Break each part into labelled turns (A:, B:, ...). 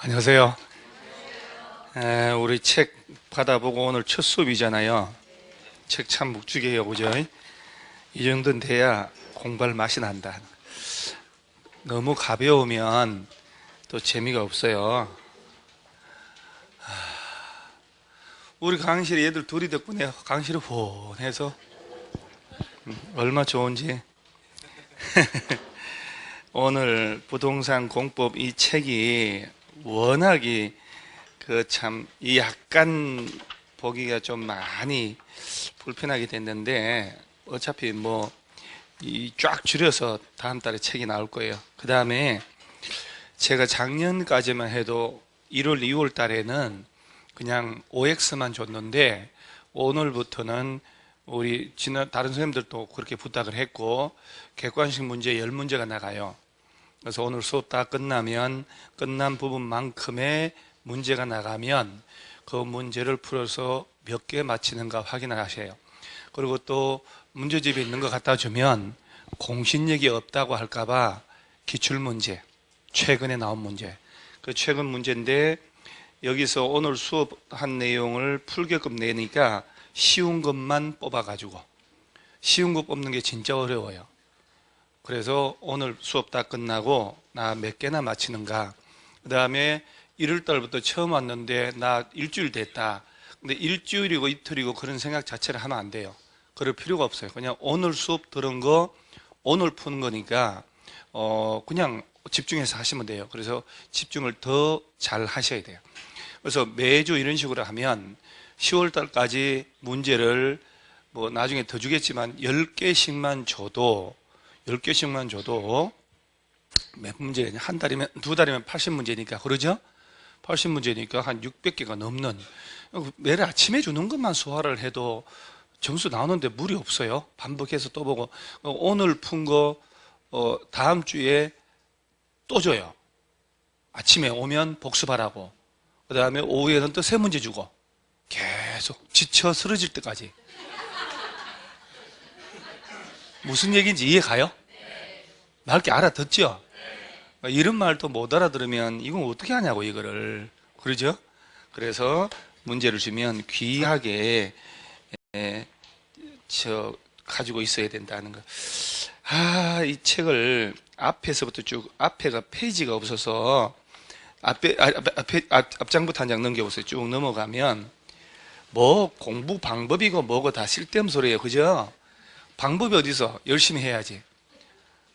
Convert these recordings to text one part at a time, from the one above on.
A: 안녕하세요. 우리 책 받아보고 오늘 첫 수업이잖아요. 책 참 묵직해요, 그죠? 이 정도는 돼야 공부할 맛이 난다. 너무 가벼우면 또 재미가 없어요. 우리 강의실에 애들 둘이 덕분에 강의실이 훤해서 얼마 좋은지. 오늘 부동산 공법 이 책이 워낙이 이 약간 보기가 좀 많이 불편하게 됐는데 어차피 뭐 이 쫙 줄여서 다음 달에 책이 나올 거예요. 그 다음에 제가 작년까지만 해도 1월, 2월 달에는 그냥 OX만 줬는데 오늘부터는 우리 다른 선생님들도 그렇게 부탁을 했고 객관식 문제 10문제가 나가요. 그래서 오늘 수업 다 끝나면 끝난 부분만큼의 문제가 나가면 그 문제를 풀어서 몇 개 맞히는가 확인을 하세요. 그리고 또 문제집에 있는 거 갖다 주면 공신력이 없다고 할까봐 기출문제, 최근에 나온 문제, 그 최근 문제인데 여기서 오늘 수업한 내용을 풀게끔 내니까 쉬운 것만 뽑아가지고 쉬운 거 뽑는 게 진짜 어려워요. 그래서 오늘 수업 다 끝나고 나 몇 개나 맞히는가, 그 다음에 1월달부터 처음 왔는데 나 일주일 됐다. 근데 일주일이고 이틀이고 그런 생각 자체를 하면 안 돼요. 그럴 필요가 없어요. 그냥 오늘 수업 들은 거 오늘 푸는 거니까 그냥 집중해서 하시면 돼요. 그래서 집중을 더 잘 하셔야 돼요. 그래서 매주 이런 식으로 하면 10월달까지 문제를 뭐 나중에 더 주겠지만 10개씩만 줘도 몇 문제냐, 한 달이면 두 달이면 80문제니까 그러죠? 80문제니까 한 600개가 넘는, 매일 아침에 주는 것만 소화를 해도 점수 나오는데 무리 없어요. 반복해서 또 보고 오늘 푼 거 다음 주에 또 줘요. 아침에 오면 복습하라고, 그 다음에 오후에는 또 새 문제 주고 계속 지쳐 쓰러질 때까지. 무슨 얘기인지 이해 가요? 맑게 알아듣죠? 이런 말도 못 알아들으면 이건 어떻게 하냐고 이거를. 그러죠? 그래서 문제를 주면 귀하게 가지고 있어야 된다는 거. 이 책을 앞에서부터 쭉, 앞에가 페이지가 없어서 앞장부터 한 장 넘겨보세요. 쭉 넘어가면 뭐 공부 방법이고 뭐고 다 쓸데없는 소리예요. 그죠? 방법이 어디서? 열심히 해야지.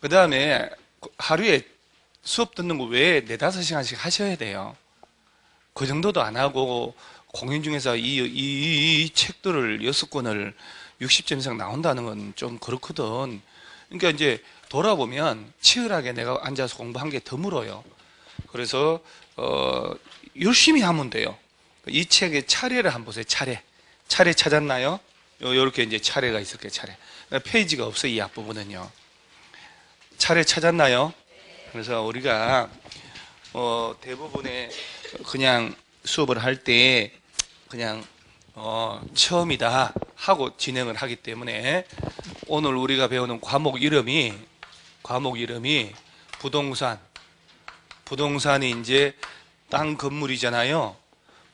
A: 그 다음에 하루에 수업 듣는 거 외에 4-5시간씩 하셔야 돼요. 그 정도도 안 하고 공연 중에서 이 책들을 6권을 60점 이상 나온다는 건 좀 그렇거든. 그러니까 이제 돌아보면 치열하게 내가 앉아서 공부한 게 드물어요. 그래서 열심히 하면 돼요. 이 책의 차례를 한번 보세요. 차례 찾았나요? 이렇게 이제 차례가 있을 거예요. 차례. 페이지가 없어요. 이 앞부분은요. 차례 찾았나요? 그래서 우리가 대부분의 그냥 수업을 할 때 그냥 처음이다 하고 진행을 하기 때문에 오늘 우리가 배우는 과목 이름이 부동산이 이제 땅 건물이잖아요.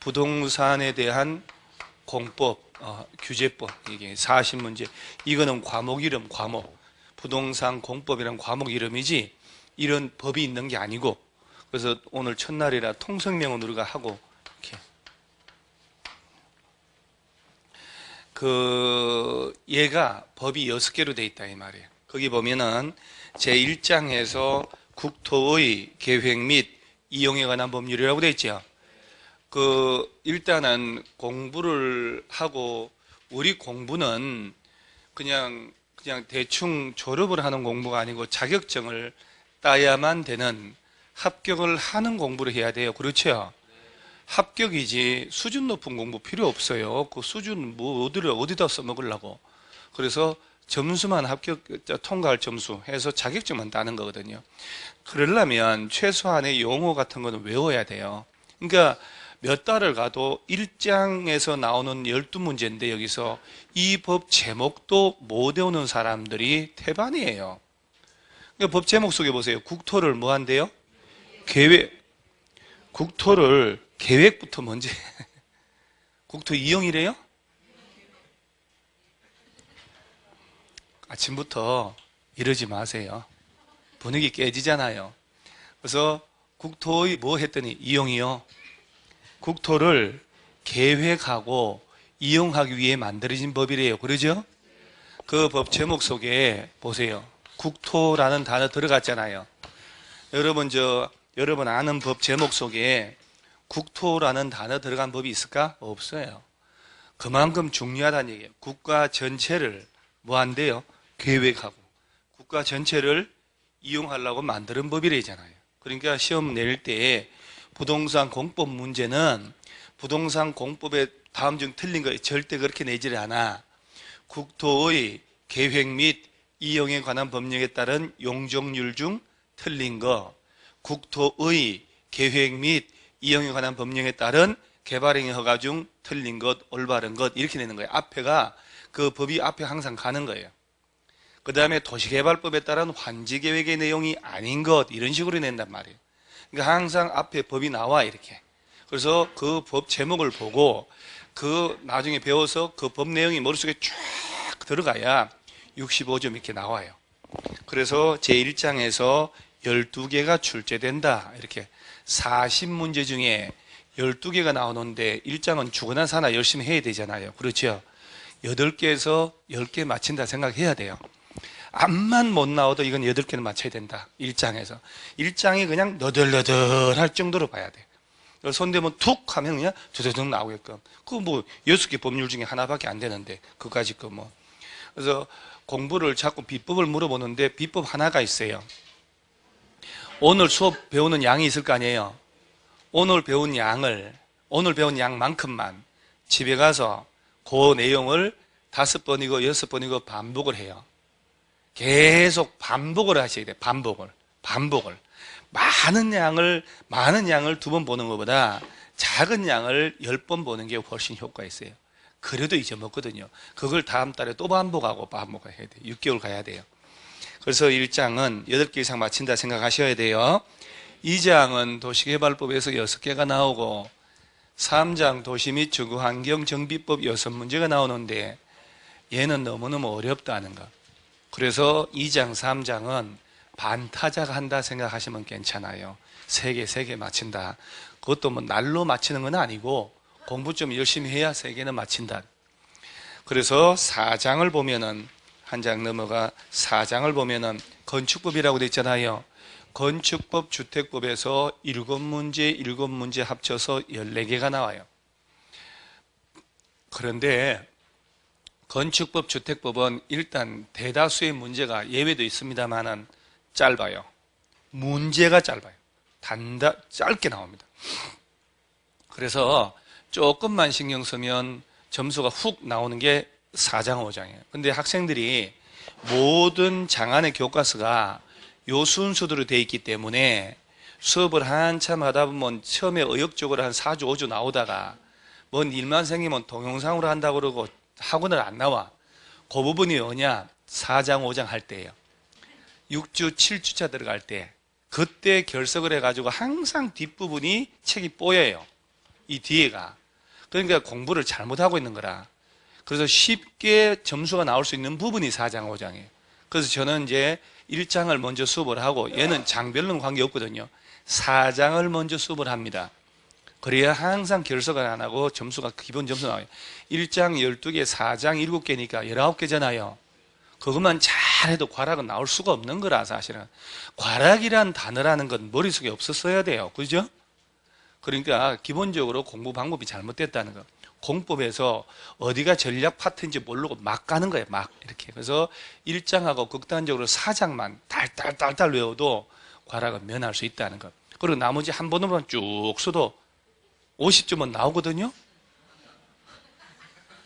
A: 부동산에 대한 공법, 규제법, 이게 40문제. 이거는 과목 이름, 부동산 공법이란 과목 이름이지 이런 법이 있는 게 아니고, 그래서 오늘 첫날이라 통성명은 우리가 하고 이렇게 얘가 법이 6개로 돼 있다 이 말이에요. 거기 보면은 제1장에서 국토의 계획 및 이용에 관한 법률이라고 돼 있죠. 일단은 공부를 하고, 우리 공부는 그냥 대충 졸업을 하는 공부가 아니고 자격증을 따야만 되는, 합격을 하는 공부를 해야 돼요. 그렇죠? 합격이지 수준 높은 공부 필요 없어요. 그 수준 뭐 어디다 써먹으려고. 그래서 점수만 통과할 점수 해서 자격증만 따는 거거든요. 그러려면 최소한의 용어 같은 거는 외워야 돼요. 그러니까 몇 달을 가도 1장에서 나오는 12문제인데 여기서 이 법 제목도 못 외우는 사람들이 태반이에요. 그러니까 법 제목 속에 보세요. 국토를 뭐 한대요? 국토를 계획부터 먼저 국토 이용이래요? 아침부터 이러지 마세요. 분위기 깨지잖아요. 그래서 국토의 뭐 했더니 이용이요. 국토를 계획하고 이용하기 위해 만들어진 법이래요. 그러죠? 그 법 제목 속에 보세요. 국토라는 단어 들어갔잖아요. 여러분 아는 법 제목 속에 국토라는 단어 들어간 법이 있을까? 없어요. 그만큼 중요하다는 얘기예요. 국가 전체를 뭐 한대요? 계획하고 국가 전체를 이용하려고 만드는 법이래잖아요. 그러니까 시험 낼 때 부동산 공법 문제는 부동산 공법에 다음 중 틀린 거 절대 그렇게 내지를 않아. 국토의 계획 및 이용에 관한 법령에 따른 용적률 중 틀린 거, 국토의 계획 및 이용에 관한 법령에 따른 개발행위 허가 중 틀린 것, 올바른 것 이렇게 내는 거예요. 앞에가 그 법이 앞에 항상 가는 거예요. 그 다음에 도시개발법에 따른 환지계획의 내용이 아닌 것 이런 식으로 낸단 말이에요. 그러니까 항상 앞에 법이 나와 이렇게. 그래서 그 법 제목을 보고 그 나중에 배워서 그 법 내용이 머릿속에 쫙 들어가야 65점 이렇게 나와요. 그래서 제1장에서 12개가 출제된다. 이렇게 40문제 중에 12개가 나오는데 1장은 죽어나 사나 열심히 해야 되잖아요. 그렇죠? 8개에서 10개 맞힌다 생각해야 돼요. 암만 못 나와도 이건 8개는 맞춰야 된다. 1장에서. 1장이 그냥 너덜너덜 할 정도로 봐야 돼. 손대면 툭 하면 그냥 두두둑 나오게끔. 그거 뭐 6개 법률 중에 하나밖에 안 되는데 그까짓 거 뭐. 그래서 공부를 자꾸 비법을 물어보는데 비법 하나가 있어요. 오늘 수업 배우는 양이 있을 거 아니에요. 오늘 배운 양만큼만 집에 가서 그 내용을 5번이고 6번이고 반복을 해요. 계속 반복을 하셔야 돼요. 반복을. 많은 양을 2번 보는 것보다 작은 양을 10번 보는 게 훨씬 효과가 있어요. 그래도 잊어먹거든요. 그걸 다음 달에 또 반복해야 돼요. 6개월 가야 돼요. 그래서 1장은 8개 이상 마친다 생각하셔야 돼요. 2장은 도시개발법에서 6개가 나오고 3장 도시 및 주거환경정비법 6문제가 나오는데 얘는 너무너무 어렵다는 거. 그래서 2장, 3장은 반타작 한다 생각하시면 괜찮아요. 3개 맞춘다. 그것도 뭐 날로 맞추는 건 아니고 공부 좀 열심히 해야 3개는 맞춘다. 그래서 4장을 보면은 한 장 넘어가 4장을 보면은 건축법이라고 돼 있잖아요. 건축법, 주택법에서 7문제 합쳐서 14개가 나와요. 그런데 건축법, 주택법은 일단 대다수의 문제가 예외도 있습니다만은 짧아요. 문제가 짧아요. 짧게 나옵니다. 그래서 조금만 신경 쓰면 점수가 훅 나오는 게 4장, 5장이에요. 근데 학생들이 모든 장안의 교과서가 요 순서대로 되어 있기 때문에 수업을 한참 하다 보면 처음에 의욕적으로 한 4주, 5주 나오다가 뭔 일만 생기면 동영상으로 한다고 그러고 학원을 안 나와. 그 부분이 뭐냐? 4장, 5장 할 때예요. 6주, 7주차 들어갈 때 그때 결석을 해가지고 항상 뒷부분이 책이 뽀여요. 이 뒤에가. 그러니까 공부를 잘못하고 있는 거라. 그래서 쉽게 점수가 나올 수 있는 부분이 4장, 5장이에요. 그래서 저는 이제 1장을 먼저 수업을 하고 얘는 장별로는 관계없거든요. 4장을 먼저 수업을 합니다. 그래야 항상 결석을 안 하고 점수가 기본 점수 나와요. 1장 12개, 4장 7개니까 19개잖아요. 그것만 잘해도 과락은 나올 수가 없는 거라 사실은. 과락이란 단어라는 건 머릿속에 없었어야 돼요. 그죠? 그러니까 기본적으로 공부 방법이 잘못됐다는 거. 공법에서 어디가 전략 파트인지 모르고 막 가는 거예요. 막 이렇게. 그래서 1장하고 극단적으로 4장만 달달달달 외워도 과락은 면할 수 있다는 것. 그리고 나머지 한 번으로만 쭉 써도 50점은 나오거든요.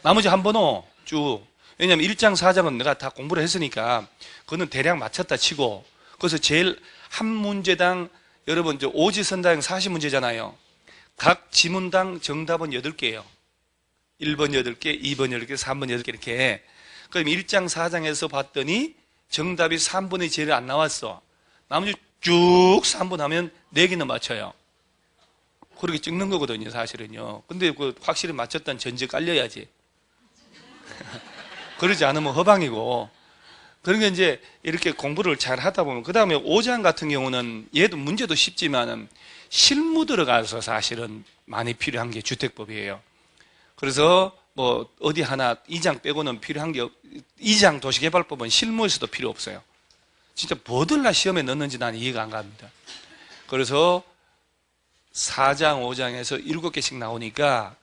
A: 나머지 한 번호 쭉. 왜냐하면 1장, 4장은 내가 다 공부를 했으니까 그거는 대략 맞췄다 치고, 그래서 제일 한 문제당 여러분 오지선다형 40문제잖아요. 각 지문당 정답은 8개예요. 1번 8개, 2번 8개, 3번 8개 이렇게. 그럼 1장, 4장에서 봤더니 정답이 3분의 1이 안 나왔어. 나머지 쭉 3분 하면 4개는 맞춰요. 그렇게 찍는 거거든요, 사실은요. 근데 그 확실히 맞췄다는 전제 깔려야지. 그러지 않으면 허방이고. 그러니까 이제 이렇게 공부를 잘 하다 보면, 그 다음에 5장 같은 경우는 얘도 문제도 쉽지만은 실무 들어가서 사실은 많이 필요한 게 주택법이에요. 그래서 뭐 어디 하나 2장 빼고는 필요한 게 2장 도시개발법은 실무에서도 필요 없어요. 진짜 뭐들나 시험에 넣는지 난 이해가 안 갑니다. 그래서 4장, 5장에서 7개씩 나오니까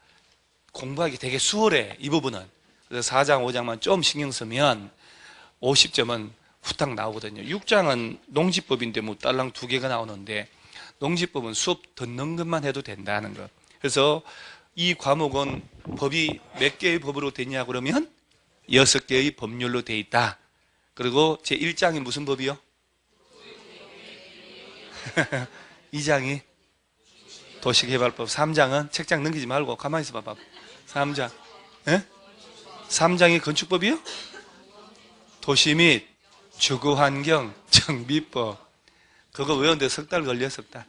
A: 공부하기 되게 수월해, 이 부분은. 그래서 4장, 5장만 좀 신경 쓰면 50점은 후딱 나오거든요. 6장은 농지법인데 뭐 딸랑 2개가 나오는데, 농지법은 수업 듣는 것만 해도 된다는 것. 그래서 이 과목은 법이 몇 개의 법으로 되냐 그러면 6개의 법률로 돼 있다. 그리고 제 1장이 무슨 법이요? 2장이 도시개발법, 3장은 책장 넘기지 말고 가만히 있어 봐봐. 3장. 예? 3장이 건축법이요? 도시 및 주거환경 정비법. 그거 외우는데 석 달 걸려, 석 달.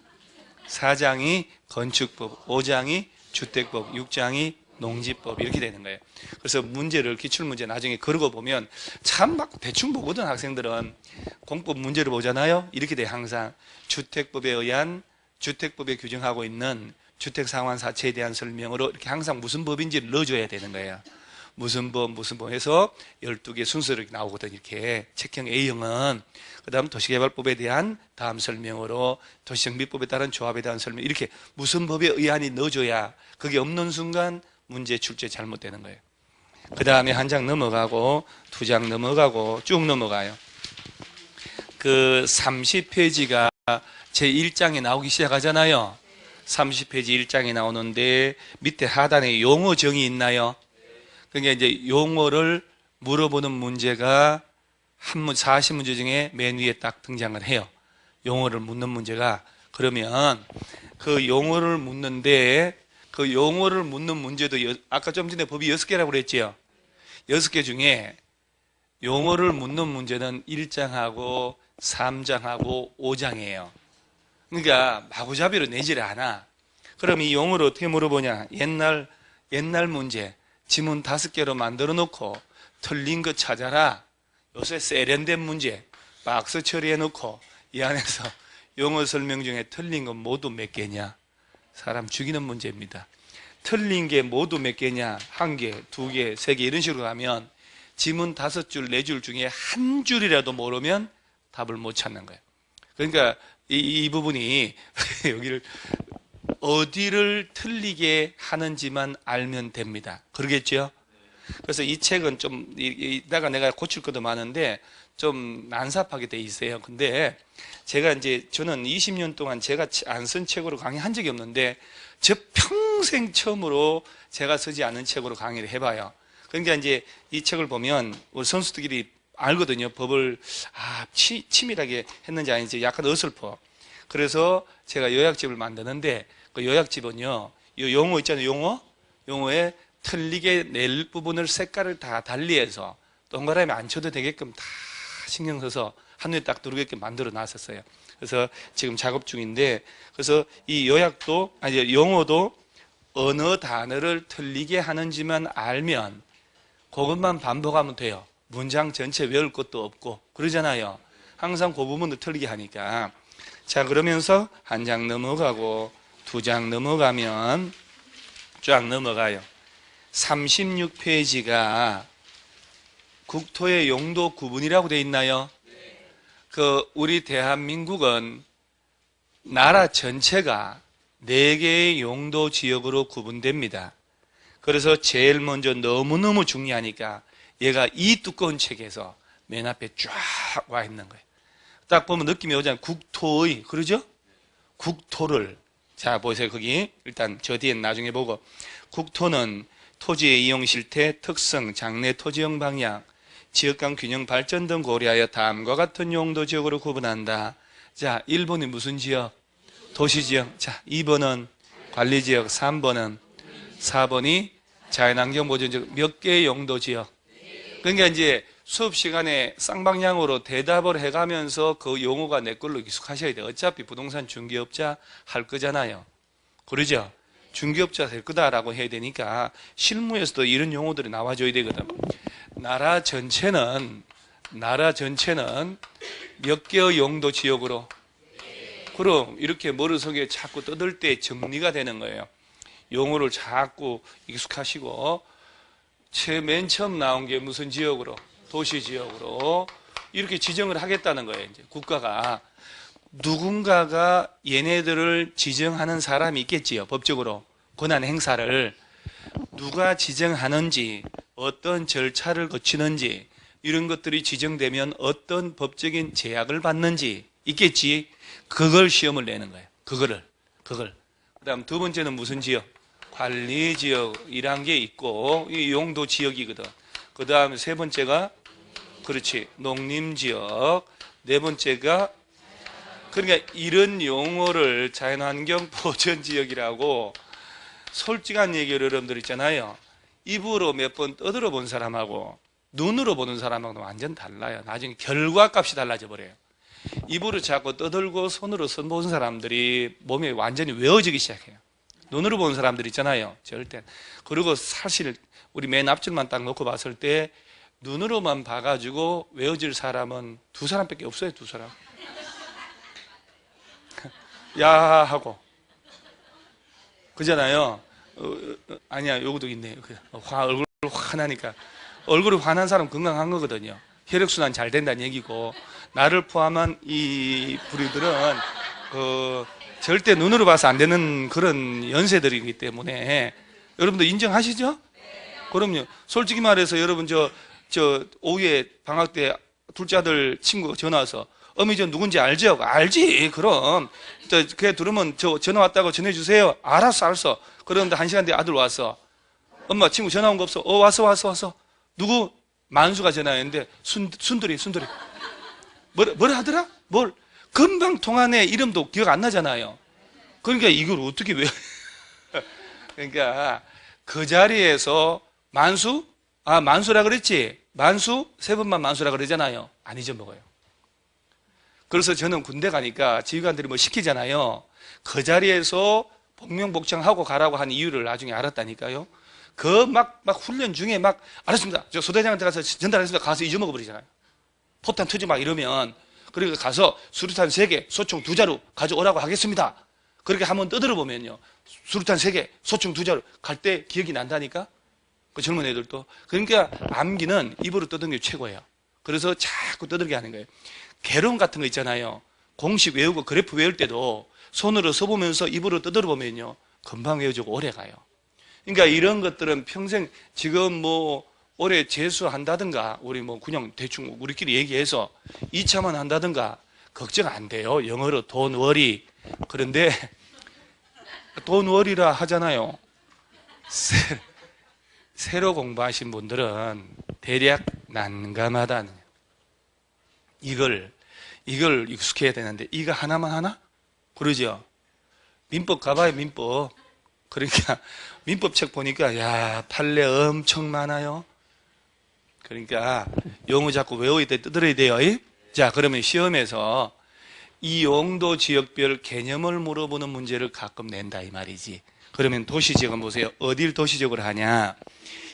A: 4장이 건축법, 5장이 주택법, 6장이 농지법, 이렇게 되는 거예요. 그래서 문제를, 기출문제 나중에 그러고 보면 참 막 대충 보거든, 학생들은. 공법 문제를 보잖아요. 이렇게 돼, 항상. 주택법에 의한, 주택법에 규정하고 있는 주택상환사채에 대한 설명으로 이렇게 항상 무슨 법인지를 넣어줘야 되는 거예요. 무슨 법, 무슨 법 해서 12개 순서로 나오거든, 이렇게. 책형 A형은. 그 다음 도시개발법에 대한 다음 설명으로 도시정비법에 따른 조합에 대한 설명, 이렇게 무슨 법에 의한이 넣어줘야 그게 없는 순간 문제 출제 잘못되는 거예요. 그 다음에 한 장 넘어가고, 2장 넘어가고, 쭉 넘어가요. 그 30페이지가 제 1장에 나오기 시작하잖아요. 30페이지 1장에 나오는데 밑에 하단에 용어 정의 있나요? 그러니까 이제 용어를 물어보는 문제가 40문제 중에 맨 위에 딱 등장을 해요. 용어를 묻는 문제가. 그러면 그 용어를 묻는데, 그 용어를 묻는 문제도 아까 좀 전에 법이 6개라고 그랬지요. 6개 중에 용어를 묻는 문제는 1장하고 3장하고 5장이에요. 그러니까 마구잡이로 내지를 않아. 그럼 이 용어를 어떻게 물어보냐? 옛날 문제. 지문 5개로 만들어 놓고 틀린 거 찾아라. 요새 세련된 문제 박스 처리해 놓고 이 안에서 용어 설명 중에 틀린 건 모두 몇 개냐? 사람 죽이는 문제입니다. 틀린 게 모두 몇 개냐? 1개, 2개, 3개 이런 식으로 가면 지문 5줄, 4줄 중에 한 줄이라도 모르면 답을 못 찾는 거예요. 그러니까 이 부분이 여기를 어디를 틀리게 하는지만 알면 됩니다. 그러겠죠? 그래서 이 책은 좀 이따가 내가 고칠 것도 많은데 좀 난삽하게 돼 있어요. 근데 제가 이제 저는 20년 동안 제가 안 쓴 책으로 강의한 적이 없는데 저 평생 처음으로 제가 쓰지 않은 책으로 강의를 해봐요. 그러니까 이제 이 책을 보면 우리 선수들끼리 알거든요. 법을 치밀하게 했는지 아닌지 약간 어설퍼. 그래서 제가 요약집을 만드는데 그 요약집은요, 이 용어 있잖아요. 용어에 틀리게 낼 부분을 색깔을 다 달리해서 동그라미 안 쳐도 되게끔 다 신경 써서 한눈에 딱 들어오게끔 만들어 놨었어요. 그래서 지금 작업 중인데, 그래서 이 요약도, 용어도 어느 단어를 틀리게 하는지만 알면 그것만 반복하면 돼요. 문장 전체 외울 것도 없고 그러잖아요. 항상 그 부분도 틀리게 하니까. 자, 그러면서 한 장 넘어가고 2장 넘어가면 쫙 넘어가요. 36페이지가 국토의 용도 구분이라고 되어 있나요? 우리 대한민국은 나라 전체가 4개의 용도 지역으로 구분됩니다. 그래서 제일 먼저 너무너무 중요하니까 얘가 이 두꺼운 책에서 맨 앞에 쫙 와 있는 거예요. 딱 보면 느낌이 오잖아요. 국토의, 그러죠? 국토를. 자, 보세요. 거기. 일단 저 뒤엔 나중에 보고. 국토는 토지의 이용 실태, 특성, 장래 토지형 방향, 지역간 균형 발전 등 고려하여 다음과 같은 용도 지역으로 구분한다. 자, 1번이 무슨 지역? 도시지역. 자, 2번은 관리지역. 3번은 4번이 자연환경보전지역. 몇 개의 용도 지역? 그러니까 이제 수업 시간에 쌍방향으로 대답을 해가면서 그 용어가 내 걸로 익숙하셔야 돼요. 어차피 부동산 중개업자 할 거잖아요. 그러죠? 중개업자가 될 거다라고 해야 되니까 실무에서도 이런 용어들이 나와줘야 되거든. 나라 전체는 몇 개의 용도 지역으로, 그럼 이렇게 머릿속에 자꾸 떠들 때 정리가 되는 거예요. 용어를 자꾸 익숙하시고, 맨 처음 나온 게 무슨 지역으로? 도시 지역으로 이렇게 지정을 하겠다는 거예요. 이제 국가가 누군가가 얘네들을 지정하는 사람이 있겠지요. 법적으로 권한 행사를 누가 지정하는지, 어떤 절차를 거치는지, 이런 것들이 지정되면 어떤 법적인 제약을 받는지 있겠지. 그걸 시험을 내는 거예요. 그걸. 그다음 두 번째는 무슨 지역? 관리 지역이란 게 있고, 이 용도 지역이거든. 그다음 세 번째가, 그렇지, 농림 지역. 네 번째가, 그러니까 이런 용어를 자연환경 보전 지역이라고, 솔직한 얘기를 여러분들 있잖아요. 입으로 몇 번 떠들어 본 사람하고 눈으로 보는 사람하고는 완전 달라요. 나중에 결과값이 달라져 버려요. 입으로 자꾸 떠들고 손으로 써본 사람들이 몸에 완전히 외워지기 시작해요. 눈으로 보는 사람들 있잖아요. 절대. 그리고 사실 우리 맨 앞줄만 딱 놓고 봤을 때 눈으로만 봐가지고 외워질 사람은 두 사람밖에 없어요. 두 사람. 야 하고 그잖아요. 아니야, 요거도 있네. 얼굴 화나니까. 얼굴이 화난 사람 건강한 거거든요. 혈액순환 잘 된다는 얘기고, 나를 포함한 이 부류들은 절대 눈으로 봐서 안 되는 그런 연세들이기 때문에, 여러분들 인정하시죠? 그럼요. 솔직히 말해서 여러분 저 오후에 방학 때 둘째 아들 친구 전화 와서 어머니 저 누군지 알죠? 알지. 그럼 걔 들으면 저 전화 왔다고 전해주세요. 알았어. 그런데 1시간 뒤에 아들 왔어. 엄마 친구 전화 온 거 없어? 왔어. 누구? 만수가 전화했는데 순돌이. 뭐라 하더라? 뭘? 금방 통화네. 이름도 기억 안 나잖아요. 그러니까 이걸 어떻게 왜? 그러니까 그 자리에서 만수라 그랬지? 만수? 세 번만 만수라 그러잖아요. 안 잊어먹어요. 그래서 저는 군대 가니까 지휘관들이 뭐 시키잖아요. 그 자리에서 복명복창하고 가라고 한 이유를 나중에 알았다니까요. 막 훈련 중에 알았습니다. 저 소대장한테 가서 전달하겠습니다. 가서 잊어먹어 버리잖아요. 포탄 투지 막 이러면. 그러니까 가서 수류탄 3개, 소총 2자루 가져오라고 하겠습니다. 그렇게 한번 떠들어 보면요. 수류탄 3개, 소총 2자루 갈 때 기억이 난다니까? 그 젊은 애들도. 그러니까 암기는 입으로 떠드는 게 최고예요. 그래서 자꾸 떠들게 하는 거예요. 개론 같은 거 있잖아요. 공식 외우고 그래프 외울 때도 손으로 써보면서 입으로 떠들어 보면요. 금방 외워지고 오래 가요. 그러니까 이런 것들은 평생 지금 올해 재수한다든가 우리 그냥 대충 우리끼리 얘기해서 2차만 한다든가 걱정 안 돼요. 영어로 돈 워리. 그런데 돈 워리라 하잖아요. 새로 공부하신 분들은 대략 난감하다는 거예요. 이걸 익숙해야 되는데 이거 하나만 하나? 그러죠. 민법 가봐요. 민법. 그러니까 민법 책 보니까 판례 엄청 많아요. 그러니까 용어 자꾸 외워야 돼, 떠들어야 돼요. 자, 그러면 시험에서 이 용도 지역별 개념을 물어보는 문제를 가끔 낸다 이 말이지. 그러면 도시지역은 보세요. 어딜 도시지역으로 하냐?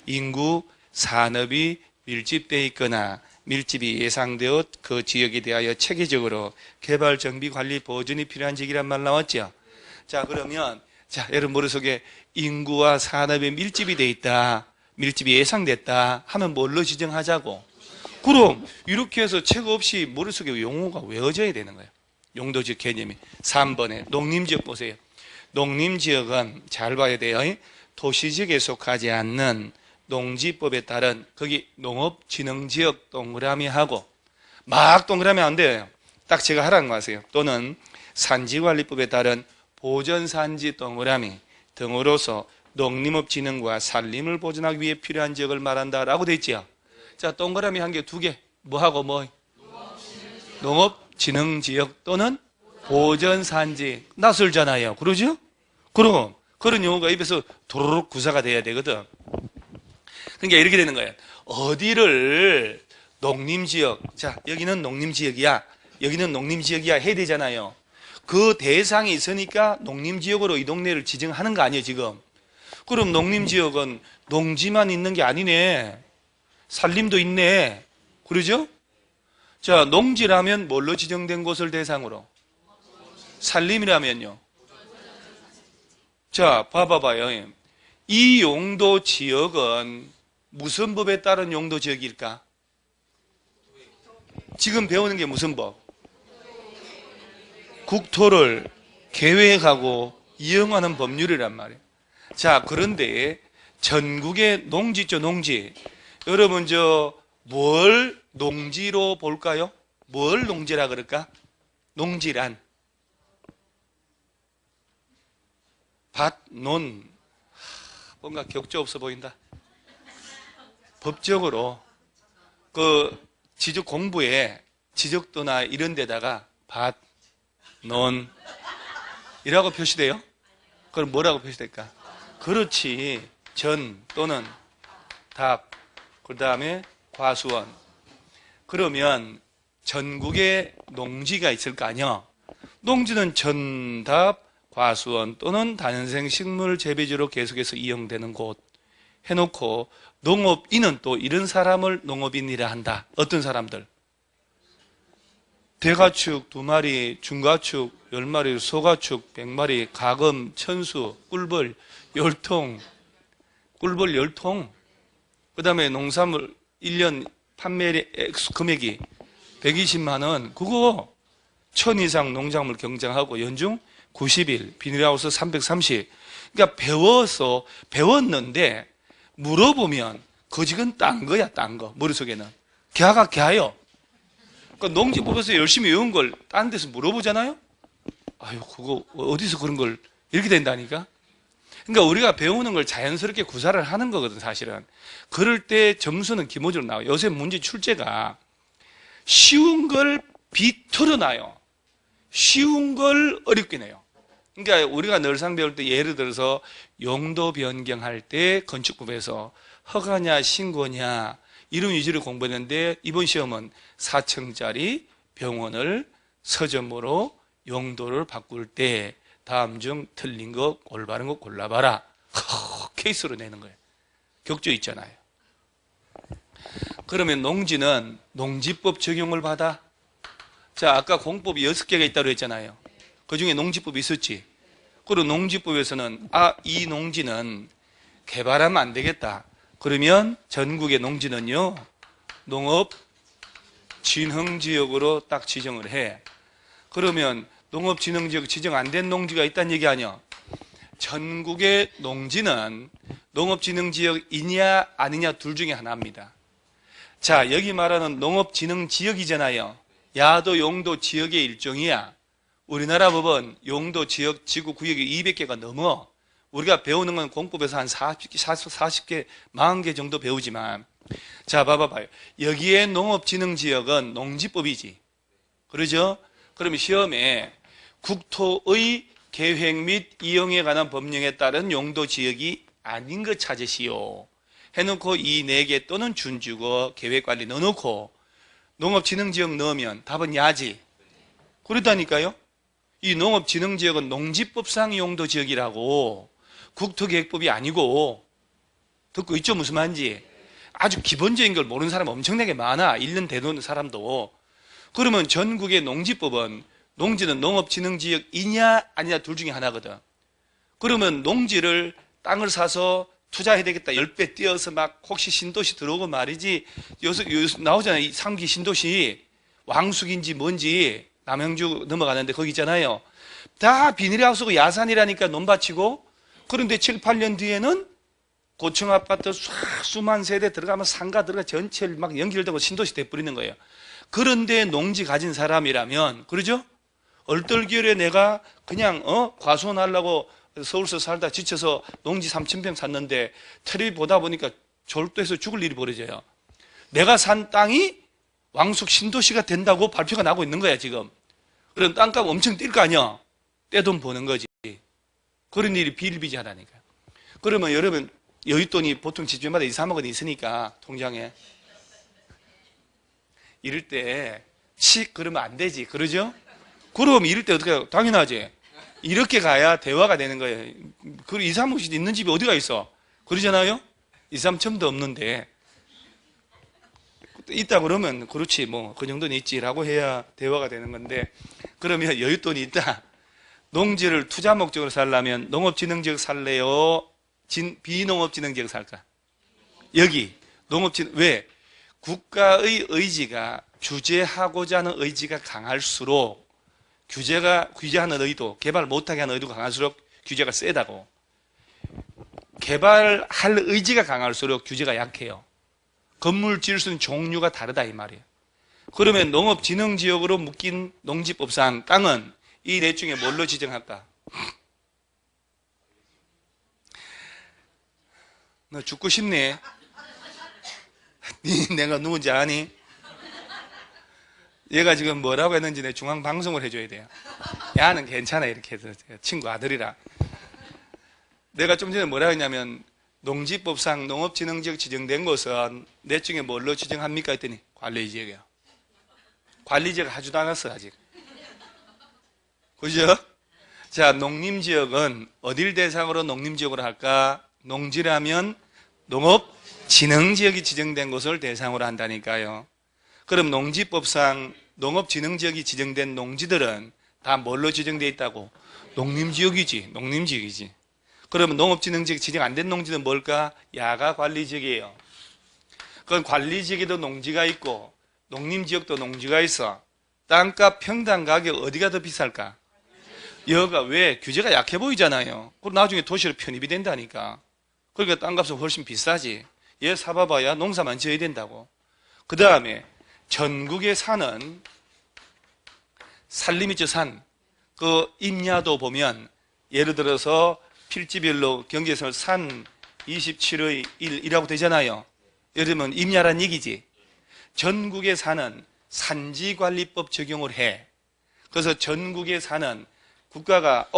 A: 인구, 산업이 밀집되어 있거나 밀집이 예상되어 그 지역에 대하여 체계적으로 개발, 정비, 관리, 보존이 필요한 지역이란 말 나왔죠. 자, 그러면 여러분 머릿속에 인구와 산업의 밀집이 돼 있다, 밀집이 예상됐다 하면 뭘로 지정하자고? 그럼 이렇게 해서 책 없이 머릿속에 용어가 외워져야 되는 거예요. 용도지역 개념이. 3번에 농림지역 보세요. 농림지역은 잘 봐야 돼요. 도시지역에 속하지 않는 농지법에 따른 거기 농업진흥지역 동그라미 하고 막 동그라미 안 돼요. 딱 제가 하라는 거 아세요. 또는 산지관리법에 따른 보전산지 동그라미 등으로서 농림업진흥과 산림을 보존하기 위해 필요한 지역을 말한다라고 돼 있지요. 자, 동그라미 한 개, 두 개. 뭐하고 뭐? 농업진흥지역 또는 보전산지. 낯설잖아요. 그러죠? 그럼 그런 용어가 입에서 도로록 구사가 돼야 되거든. 그러니까 이렇게 되는 거예요. 어디를 농림지역, 자, 여기는 농림지역이야, 여기는 농림지역이야 해야 되잖아요. 그 대상이 있으니까 농림지역으로 이 동네를 지정하는 거 아니에요, 지금? 그럼 농림지역은 농지만 있는 게 아니네. 산림도 있네. 그러죠? 자, 농지라면 뭘로 지정된 곳을 대상으로? 산림이라면요? 자, 봐봐봐요. 이 용도 지역은 무슨 법에 따른 용도 지역일까? 지금 배우는 게 무슨 법? 국토를 계획하고 이용하는 법률이란 말이에요. 자, 그런데 전국의 농지 있죠, 농지. 여러분, 뭘 농지로 볼까요? 뭘 농지라 그럴까? 농지란 밭, 논. 뭔가 격조 없어 보인다. 법적으로 지적 공부에 지적도나 이런 데다가 밭, 논 이라고 표시돼요? 그럼 뭐라고 표시될까? 그렇지. 전 또는 답, 그 다음에 과수원. 그러면 전국에 농지가 있을 거 아니야? 농지는 전답, 과수원 또는 다연생 식물 재배지로 계속해서 이용되는 곳 해놓고, 농업인은 또 이런 사람을 농업인이라 한다. 어떤 사람들? 대가축 2마리, 중가축 10마리, 소가축 100마리, 가금, 천수, 꿀벌 10통, 꿀벌 10통. 그 다음에 농산물 1년 판매 금액이 120만 원. 그거 1000 이상 농작물 경장하고 연중 90일, 비닐하우스 330. 그러니까 배웠는데 물어보면 거직은 딴 거야, 딴 거. 머릿속에는. 걔가 걔요. 그러니까 농지법에서 열심히 외운 걸 딴 데서 물어보잖아요? 아유, 그거 어디서 그런 걸 이렇게 된다니까? 그러니까 우리가 배우는 걸 자연스럽게 구사를 하는 거거든, 사실은. 그럴 때 점수는 기본적으로 나와요. 요새 문제 출제가 쉬운 걸 비틀어 놔요. 쉬운 걸 어렵게 내요. 그러니까 우리가 늘상 배울 때 예를 들어서 용도 변경할 때 건축법에서 허가냐 신고냐 이런 위주로 공부했는데, 이번 시험은 4층짜리 병원을 서점으로 용도를 바꿀 때 다음 중 틀린 거 올바른 거 골라봐라. 케이스로 내는 거예요. 격조 있잖아요. 그러면 농지는 농지법 적용을 받아? 자, 아까 공법이 6개가 있다고 했잖아요. 그 중에 농지법이 있었지. 그리고 농지법에서는 이 농지는 개발하면 안 되겠다. 그러면 전국의 농지는요, 농업진흥지역으로 딱 지정을 해. 그러면 농업진흥지역 지정 안 된 농지가 있다는 얘기 아니야. 전국의 농지는 농업진흥지역이냐 아니냐 둘 중에 하나입니다. 자, 여기 말하는 농업진흥지역이잖아요. 야도 용도 지역의 일종이야. 우리나라 법은 용도 지역 지구 구역이 200개가 넘어. 우리가 배우는 건 공법에서 한 40개, 40개 정도 배우지만, 자, 봐봐요. 여기에 농업진흥지역은 농지법이지. 그러죠? 그러면 시험에 국토의 계획 및 이용에 관한 법령에 따른 용도지역이 아닌 것 찾으시오. 해놓고 이 4개 또는 준주거, 계획관리 넣어놓고 농업진흥지역 넣으면 답은 야지. 그렇다니까요. 이 농업진흥지역은 농지법상 용도지역이라고, 국토계획법이 아니고. 듣고 있죠? 무슨 말인지. 아주 기본적인 걸 모르는 사람 엄청나게 많아. 1년 되는 사람도. 그러면 전국의 농지법은 농지는 농업진흥지역이냐 아니냐 둘 중에 하나거든. 그러면 농지를 땅을 사서 투자해야 되겠다. 10배 뛰어서 막 혹시 신도시 들어오고 말이지. 요새 나오잖아요. 이 3기 신도시. 왕숙인지 뭔지 남양주 넘어가는데 거기 있잖아요. 다 비닐하우스고 야산이라니까 논밭이고. 그런데 7, 8년 뒤에는 고층 아파트 수만 세대 들어가면 상가 들어가 전체를 막 연결되고 신도시 돼버리는 거예요. 그런데 농지 가진 사람이라면, 그러죠? 얼떨결에 내가 그냥 과수원 하려고 서울서 살다 지쳐서 농지 3,000평 샀는데 텔레비 보다 보니까 졸도해서 죽을 일이 벌어져요. 내가 산 땅이 왕숙 신도시가 된다고 발표가 나고 있는 거야, 지금. 그럼 땅값 엄청 뛸 거 아니야? 떼돈 버는 거지. 그런 일이 비일비재하다니까. 그러면 여러분, 여윳돈이 보통 집주마다 2, 3억 원이 있으니까 통장에. 이럴 때 그러면 안 되지. 그러죠? 그럼 이럴 때 어떻게 해요? 당연하지. 이렇게 가야 대화가 되는 거예요. 그 2, 3호실 있는 집이 어디가 있어? 그러잖아요? 2, 3첨도 없는데. 있다 그러면 그렇지 뭐 그 정도는 있지라고 해야 대화가 되는 건데, 그러면 여윳돈이 있다. 농지를 투자 목적으로 살려면 농업진흥지역 살래요? 비농업진흥지역 살까? 여기 농업진 왜? 국가의 의지가 규제하고자 하는 의지가 강할수록 규제하는 의도, 개발 못하게 하는 의도가 강할수록 규제가 세다고. 개발할 의지가 강할수록 규제가 약해요. 건물 지을 수 있는 종류가 다르다 이 말이에요. 그러면 농업진흥지역으로 묶인 농지법상 땅은 이 넷 중에 뭘로 지정할까? 너 죽고 싶니? 내가 누군지 아니? 얘가 지금 뭐라고 했는지 내 중앙방송을 해줘야 돼요. 야는 괜찮아 이렇게 해서 친구 아들이라. 내가 좀 전에 뭐라 했냐면 농지법상 농업진흥지역 지정된 곳은 넷 중에 뭘로 지정합니까? 했더니 관리지역이야. 관리지역 하지도 않았어 아직. 그죠? 자, 농림지역은 어딜 대상으로 농림지역으로 할까? 농지라면 농업진흥지역이 지정된 곳을 대상으로 한다니까요. 그럼 농지법상 농업진흥지역이 지정된 농지들은 다 뭘로 지정되어 있다고? 농림지역이지. 농림지역이지. 그러면 농업진흥지역 지정 안 된 농지는 뭘까? 야가관리지역이에요. 그건 관리지역에도 농지가 있고 농림지역도 농지가 있어. 땅값 평당 가격 어디가 더 비쌀까? 여가 왜? 규제가 약해 보이잖아요. 그럼 나중에 도시로 편입이 된다니까. 그러니까 땅값은 훨씬 비싸지. 얘 사봐봐야 농사만 지어야 된다고. 그 다음에 전국에 사는 산림이죠, 산. 그 임야도 보면 예를 들어서 필지별로 경제에서 산 27의 1이라고 되잖아요. 예를 들면 임야란 얘기지. 전국에 사는 산지관리법 적용을 해. 그래서 전국에 사는 국가가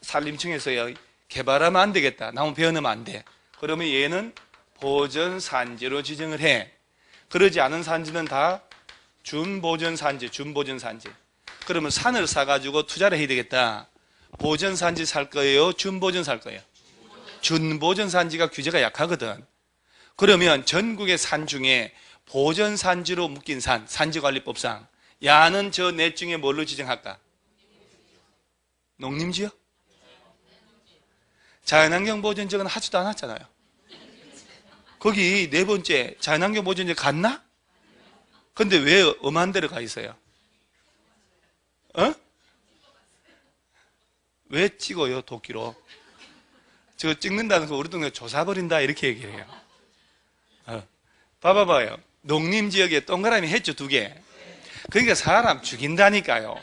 A: 산림청에서요 개발하면 안 되겠다. 나무 베어넣으면 안 돼. 그러면 얘는 보전산지로 지정을 해. 그러지 않은 산지는 다 준보전산지. 그러면 산을 사가지고 투자를 해야 되겠다. 보전산지 살 거예요? 준보전 살 거예요? 준보전산지가 규제가 약하거든. 그러면 전국의 산 중에 보전산지로 묶인 산, 산지관리법상 야는 저 넷 중에 뭘로 지정할까? 농림지역? 자연환경보전지역은 하지도 않았잖아요. 거기 네 번째 자연환경보전지역 갔나? 근데 왜 엄한 데로 가 있어요? 왜 찍어요, 도끼로? 저 찍는다는 거 우리 동네 조사버린다 이렇게 얘기해요. 봐봐요. 농림지역에 동그라미 했죠, 2개. 그러니까 사람 죽인다니까요.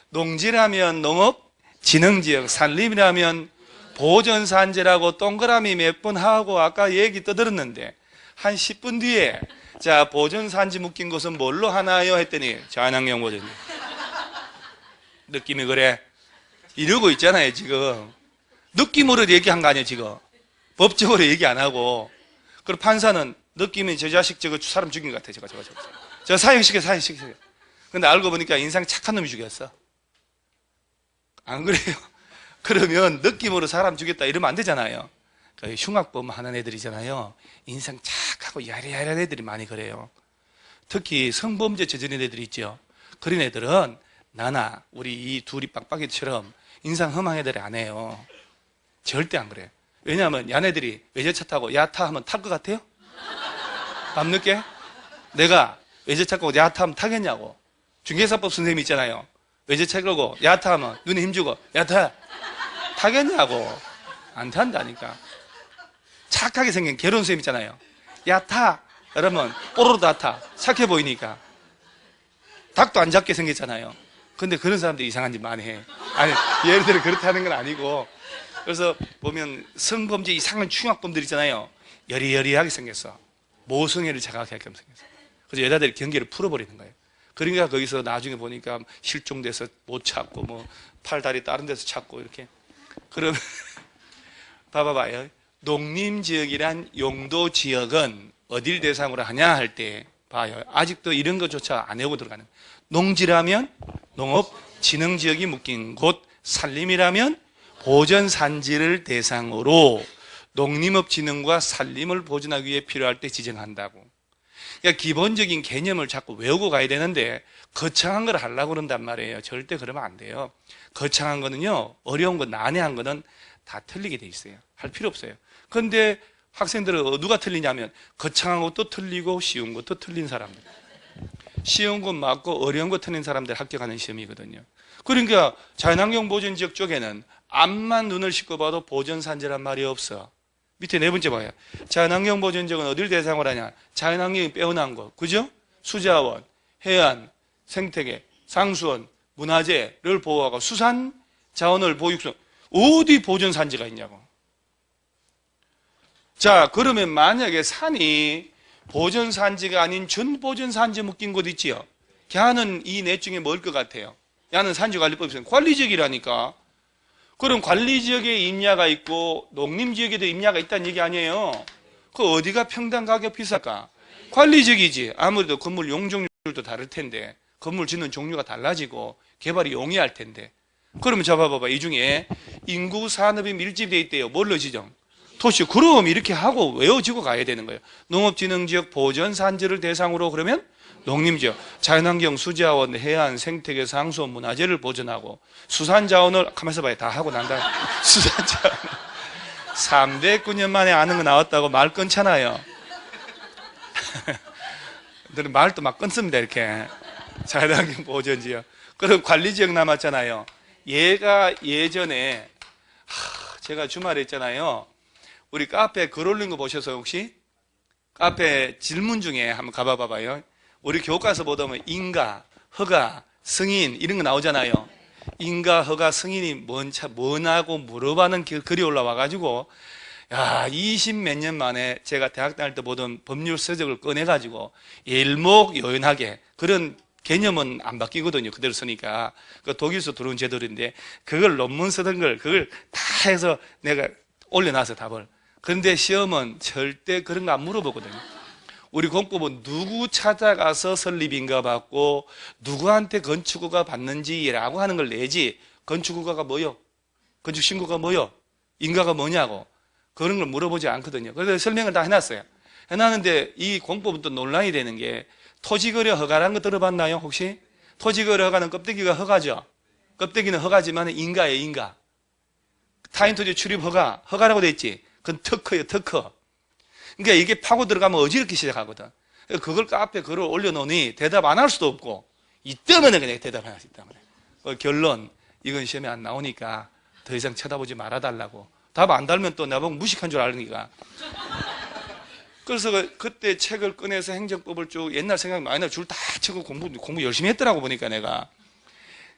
A: 농지라면 농업진흥지역, 산림이라면 보전산지라고 동그라미 몇 번 하고 아까 얘기 떠들었는데 한 10분 뒤에 자, 보전산지 묶인 곳은 뭘로 하나요? 했더니 자연환경보전지. 느낌이 그래? 이러고 있잖아요, 지금. 느낌으로 얘기한 거 아니에요, 지금. 법적으로 얘기 안 하고. 그리고 판사는 느낌이 저 자식 저거 사람 죽인 것 같아, 저거. 저 사형시켜. 근데 알고 보니까 인상 착한 놈이 죽였어. 안 그래요? 그러면 느낌으로 사람 죽였다 이러면 안 되잖아요. 그 흉악범 하는 애들이잖아요. 인상 착하고 야리야리한 애들이 많이 그래요. 특히 성범죄 저지른 애들이 있죠. 그런 애들은 나나 우리 이 둘이 빡빡이처럼 인상 험한 애들이 안 해요. 절대 안 그래요. 왜냐하면 야네들이 외제차 타고 야타 하면 탈 것 같아요? 밤늦게? 내가 외제차 타고 야타 하면 타겠냐고. 중개사법 선생님이 있잖아요. 외제차 끌고 야타 하면 눈에 힘주고 야타 타겠냐고. 안 탄다니까. 착하게 생긴 개론 선생님 있잖아요. 야타 그러면 뽀로로 다 타. 착해 보이니까. 닭도 안 잡게 생겼잖아요. 근데 그런 사람들이 이상한 짓 많이 해. 아니 예를 들어 그렇다는 건 아니고, 그래서 보면 성범죄 이상한 흉악범들 있잖아요. 여리여리하게 생겼어. 모성애를 자각하게 생겼어. 그래서 여자들이 경계를 풀어버리는 거예요. 그러니까 거기서 나중에 보니까 실종돼서 못 찾고 뭐 팔다리 다른 데서 찾고 이렇게. 그러면 봐봐요. 농림지역이란 용도지역은 어딜 대상으로 하냐 할 때 봐요. 아직도 이런 것조차 안 해오고 들어가는. 농지라면 농업 진흥지역이 묶인 곳, 산림이라면 보전산지를 대상으로 농림업 진흥과 산림을 보존하기 위해 필요할 때 지정한다고. 그러니까 기본적인 개념을 자꾸 외우고 가야 되는데 거창한 걸 하려고 그런단 말이에요. 절대 그러면 안 돼요. 거창한 거는요, 어려운 거, 난해한 거는 다 틀리게 돼 있어요. 할 필요 없어요. 그런데 학생들은 누가 틀리냐면 거창한 것도 틀리고 쉬운 것도 틀린 사람들. 쉬운 것 맞고 어려운 것 틀린 사람들 합격하는 시험이거든요. 그러니까 자연환경 보존지역 쪽에는 앞만 눈을 씻고 봐도 보전산지란 말이 없어. 밑에 네 번째 봐요. 자연환경 보존지역은 어딜 대상으로 하냐? 자연환경이 빼어난 것, 그죠? 수자원, 해안, 생태계, 상수원, 문화재를 보호하고 수산 자원을 보육성. 어디 보존산지가 있냐고. 자, 그러면 만약에 산이 보존산지가 아닌 준보존산지 묶인 곳 있지요? 걔는 이 넷 중에 뭘 것 같아요? 야는 산지관리법에서 관리지역이라니까. 그럼 관리지역에 임야가 있고 농림지역에도 임야가 있다는 얘기 아니에요? 그 어디가 평당 가격 비쌀까? 관리지역이지. 아무래도 건물 용적률도 다를 텐데 건물 짓는 종류가 달라지고 개발이 용이할 텐데. 그러면 잡아봐봐. 이 중에 인구 산업이 밀집되어 있대요. 뭘로 지정? 도시. 그럼 이렇게 하고 외워지고 가야 되는 거예요. 농업진흥지역 보전산지를 대상으로 그러면 농림지역, 자연환경, 수자원, 해안, 생태계, 상수원, 문화재를 보존하고 수산자원을 가만있어 봐요. 다 하고 난 다음에 수산자원 3대 9년 만에 아는 거 나왔다고 말 끊잖아요. 말도 막 끊습니다. 이렇게 자연환경 보존지역. 그리고 관리지역 남았잖아요. 얘가 예전에 제가 주말에 했잖아요. 우리 카페 글 올린 거 보셔서 혹시? 카페 질문 중에 한번 가봐 봐봐요. 우리 교과서 보다 보면 인가, 허가, 승인 이런 거 나오잖아요. 인가, 허가, 승인이 뭐냐고 물어봐는 글이 올라와가지고 야, 20몇 년 만에 제가 대학 다닐 때 보던 법률 서적을 꺼내가지고 일목요연하게 그런 개념은 안 바뀌거든요. 그대로 쓰니까. 그 독일에서 들어온 제도인데 그걸 논문 쓰던 걸 그걸 다 해서 내가 올려놔서 답을. 그런데 시험은 절대 그런 거 안 물어보거든요. 우리 공법은 누구 찾아가서 설립인가 받고 누구한테 건축허가 받는지라고 하는 걸 내지 건축허가가 뭐요? 건축신고가 뭐요? 인가가 뭐냐고 그런 걸 물어보지 않거든요. 그래서 설명을 다 해놨어요. 해놨는데 이 공법은 또 논란이 되는 게 토지거래 허가라는 거 들어봤나요? 혹시? 토지거래 허가는 껍데기가 허가죠. 껍데기는 허가지만 인가예요. 인가. 타인토지 출입 허가라고 돼 있지. 그건 특허예요. 특허. 그러니까 이게 파고 들어가면 어지럽기 시작하거든. 그걸 카페에 글을 올려놓으니 대답 안 할 수도 없고 이 때문에 그냥 대답을 하기 때문에 결론 이건 시험에 안 나오니까 더 이상 쳐다보지 말아달라고. 답 안 달면 또 나보고 무식한 줄 아니까. 그래서 그때 책을 꺼내서 행정법을 쭉 옛날 생각 많이 나 줄 다 치고 공부 열심히 했더라고 보니까 내가.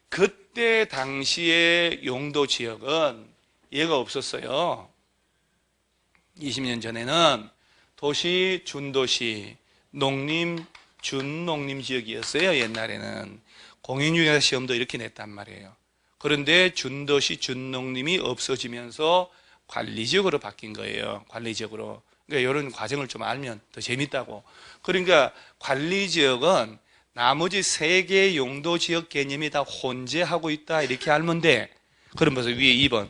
A: 그때 당시의 용도 지역은 얘가 없었어요. 20년 전에는 도시, 준도시, 농림, 준농림 지역이었어요. 옛날에는. 공인중개사 시험도 이렇게 냈단 말이에요. 그런데 준도시, 준농림이 없어지면서 관리지역으로 바뀐 거예요. 관리지역으로. 그러니까 이런 과정을 좀 알면 더 재밌다고. 그러니까 관리지역은 나머지 3개의 용도지역 개념이 다 혼재하고 있다. 이렇게 알면 돼. 그러면서 위에 2번.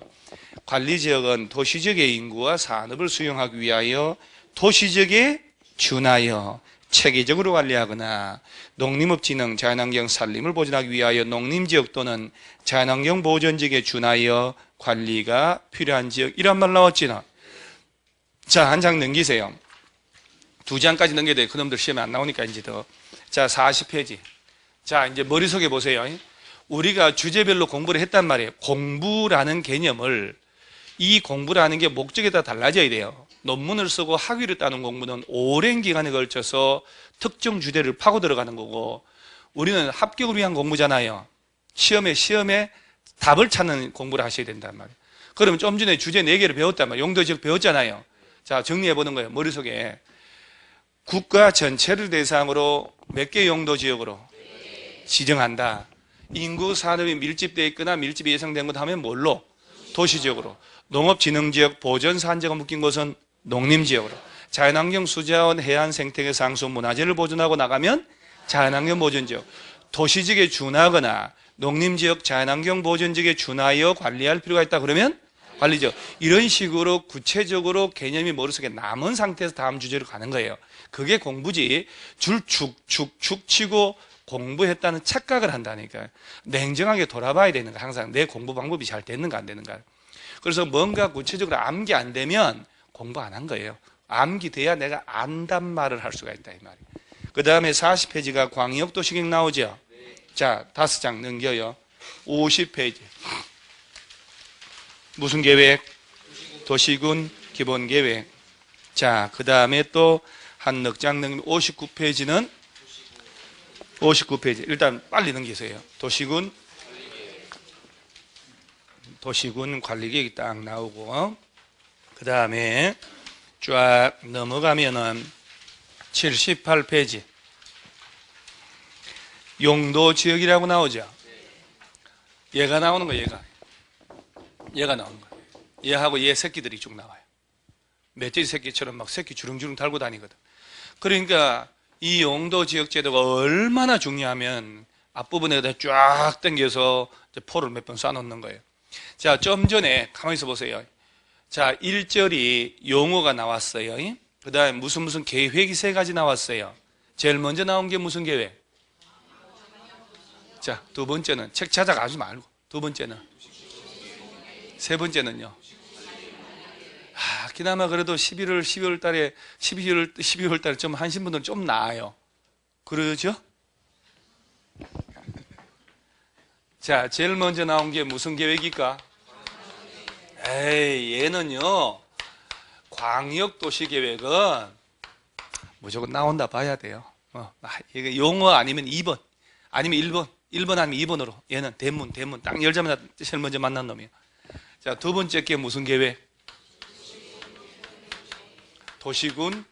A: 관리지역은 도시지역의 인구와 산업을 수용하기 위하여 도시지역에 준하여 체계적으로 관리하거나 농림업진흥, 자연환경, 산림을 보존하기 위하여 농림지역 또는 자연환경 보존지역에 준하여 관리가 필요한 지역. 이런 말 나왔지 나. 자, 한 장 넘기세요. 2장까지 넘겨야 돼. 그놈들 시험에 안 나오니까 이제 더. 자, 40페이지. 자, 이제 머릿속에 보세요. 우리가 주제별로 공부를 했단 말이에요. 공부라는 개념을 이 공부라는 게 목적에 따라 달라져야 돼요. 논문을 쓰고 학위를 따는 공부는 오랜 기간에 걸쳐서 특정 주제를 파고 들어가는 거고 우리는 합격을 위한 공부잖아요. 시험에 답을 찾는 공부를 하셔야 된단 말이에요. 그러면 좀 전에 주제 4개를 배웠단 말이에요. 용도지역 배웠잖아요. 자, 정리해보는 거예요. 머릿속에. 국가 전체를 대상으로 몇 개 용도지역으로 지정한다. 인구 산업이 밀집되어 있거나 밀집이 예상된 것 하면 뭘로? 도시지역으로. 농업진흥지역 보전산지가 묶인 곳은 농림지역으로. 자연환경 수자원 해안 생태계 상수 문화재를 보존하고 나가면 자연환경 보존지역. 도시지역에 준하거나 농림지역 자연환경 보존지역에 준하여 관리할 필요가 있다 그러면 관리죠. 이런 식으로 구체적으로 개념이 머릿속에 남은 상태에서 다음 주제로 가는 거예요. 그게 공부지. 줄 축축축 치고 공부했다는 착각을 한다니까요. 냉정하게 돌아봐야 되는 거. 항상 내 공부 방법이 잘 됐는가 안 되는가. 그래서 뭔가 구체적으로 암기 안 되면 공부 안 한 거예요. 암기 돼야 내가 안단 말을 할 수가 있다 이 말이에요. 그 다음에 40페이지가 광역도시계획 나오죠. 자, 5장 넘겨요. 50페이지. 무슨 계획? 도시군 기본계획. 자, 그 다음에 또 한 넉 장 넘기면 59페이지는 59페이지. 일단 빨리 넘기세요. 도시군 관리계획이 딱 나오고, 그 다음에 쫙 넘어가면은 78페이지. 용도지역이라고 나오죠. 얘가 나오는 거예요, 얘가 나오는 거예요. 얘하고 얘 새끼들이 쭉 나와요. 멧돼지 새끼처럼 막 새끼 주렁주렁 달고 다니거든. 그러니까 이 용도지역 제도가 얼마나 중요하면 앞부분에다 쫙 당겨서 포를 몇 번 쏴놓는 거예요. 자, 좀 전에 가만히 있어 보세요. 자, 1절이 용어가 나왔어요. 그 다음에 무슨 계획이 3가지 나왔어요. 제일 먼저 나온 게 무슨 계획? 자, 두 번째는 책 찾아가지 말고, 두 번째는, 세 번째는요. 그나마 그래도 12월 달에 좀 하신 분들은 좀 나아요. 그러죠? 자, 제일 먼저 나온 게 무슨 계획일까? 얘는요, 광역도시계획은 무조건 나온다 봐야 돼요. 이게 용어 아니면 2번, 아니면 1번, 1번 아니면 2번으로. 얘는 대문, 딱 열자마자 제일 먼저 만난 놈이에요. 자, 두 번째 게 무슨 계획? 도시군